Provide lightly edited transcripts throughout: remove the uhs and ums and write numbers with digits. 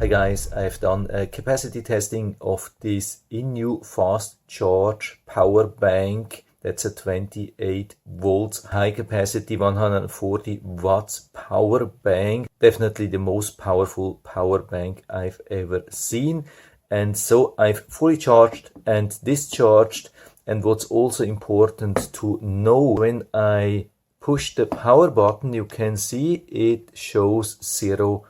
Hi guys, I've done a capacity testing of this INIU fast charge power bank. That's a 28 volts high capacity 140 watts power bank. Definitely the most powerful power bank I've ever seen. And so I've fully charged and discharged. And what's also important to know, when I push the power button, you can see it shows 0%.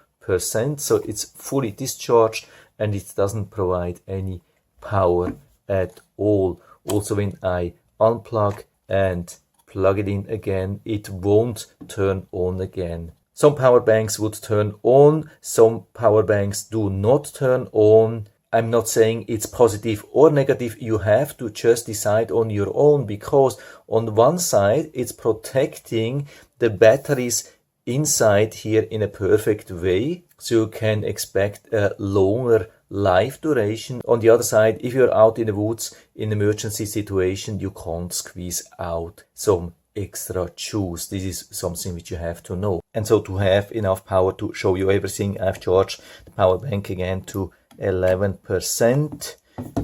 So it's fully discharged and it doesn't provide any power at all. Also, when I unplug and plug it in again, it won't turn on again. Some power banks would turn on, some power banks do not turn on. I'm not saying it's positive or negative. You have to just decide on your own, because on one side it's protecting the batteries inside here in a perfect way, so you can expect a longer life duration. On the other side, if you're out in the woods in an emergency situation, you can't squeeze out some extra juice. This is something which you have to know. And so to have enough power to show you everything, I've charged the power bank again to 11%.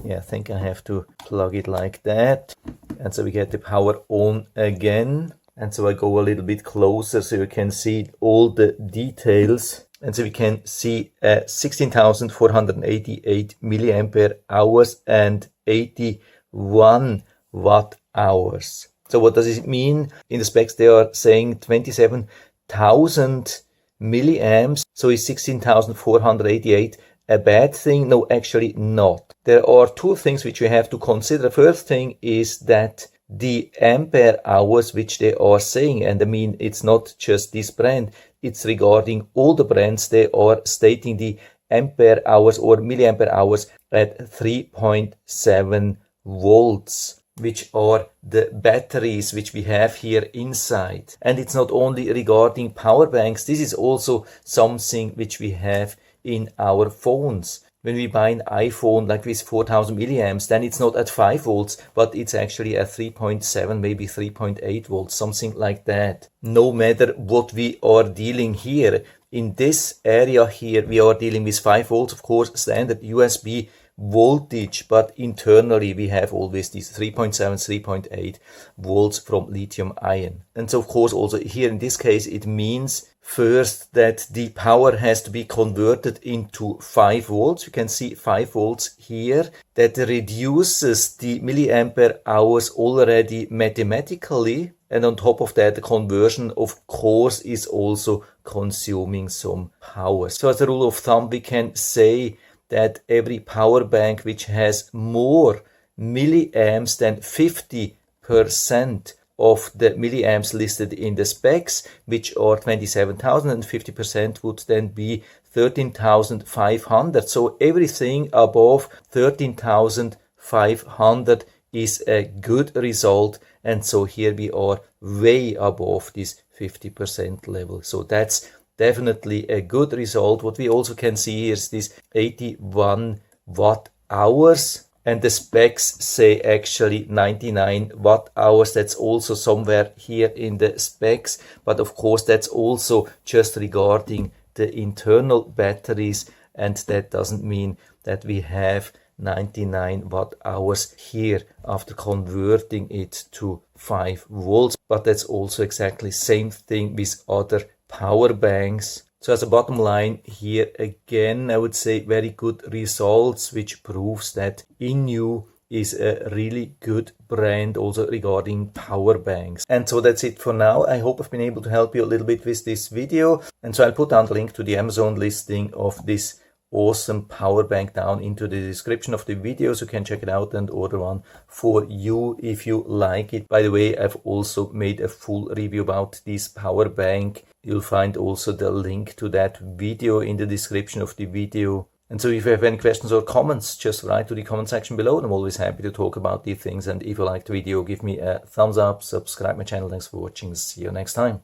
Yeah, I think I have to plug it like that. And so we get the power on again. And so I go a little bit closer so you can see all the details. And so we can see 16,488 milliampere hours and 81 watt hours. So what does it mean? In the specs they are saying 27,000 milliamps. So is 16,488 a bad thing? No, actually not. There are two things which we have to consider. The first thing is that the ampere hours which they are saying, and I mean it's not just this brand, it's regarding all the brands, they are stating the ampere hours or milliampere hours at 3.7 volts, which are the batteries which we have here inside. And it's not only regarding power banks, this is also something which we have in our phones. When we buy an iPhone like with 4000 milliamps, then it's not at 5 volts, but it's actually at 3.7, maybe 3.8 volts, something like that. No matter what we are dealing here, in this area here, we are dealing with 5 volts, of course, standard USB voltage, but internally we have always these 3.7, 3.8 volts from lithium ion. And so of course also here in this case it means first that the power has to be converted into 5 volts. You can see 5 volts here. That reduces the milliampere hours already mathematically, and on top of that the conversion of course is also consuming some power. So as a rule of thumb we can say that every power bank which has more milliamps than 50% of the milliamps listed in the specs, which are 27,000, and 50% would then be 13,500. So everything above 13,500 is a good result, and so here we are way above this 50% level. So that's definitely a good result. What we also can see here is this 81 watt hours, and the specs say actually 99 watt hours. That's also somewhere here in the specs, but of course that's also just regarding the internal batteries, and that doesn't mean that we have 99 watt hours here after converting it to 5 volts, but that's also exactly same thing with other power banks. So as a bottom line here again, I would say very good results, which proves that INIU is a really good brand also regarding power banks. And so that's it for now. I hope I've been able to help you a little bit with this video. And so I'll put down the link to the Amazon listing of this awesome power bank down into the description of the video, so you can check it out and order one for you if you like it. By the way, I've also made a full review about this power bank. You'll find also the link to that video in the description of the video. And so if you have any questions or comments, just write to the comment section below. I'm always happy to talk about these things. And if you liked the video, give me a thumbs up, subscribe my channel. Thanks for watching. See you next time.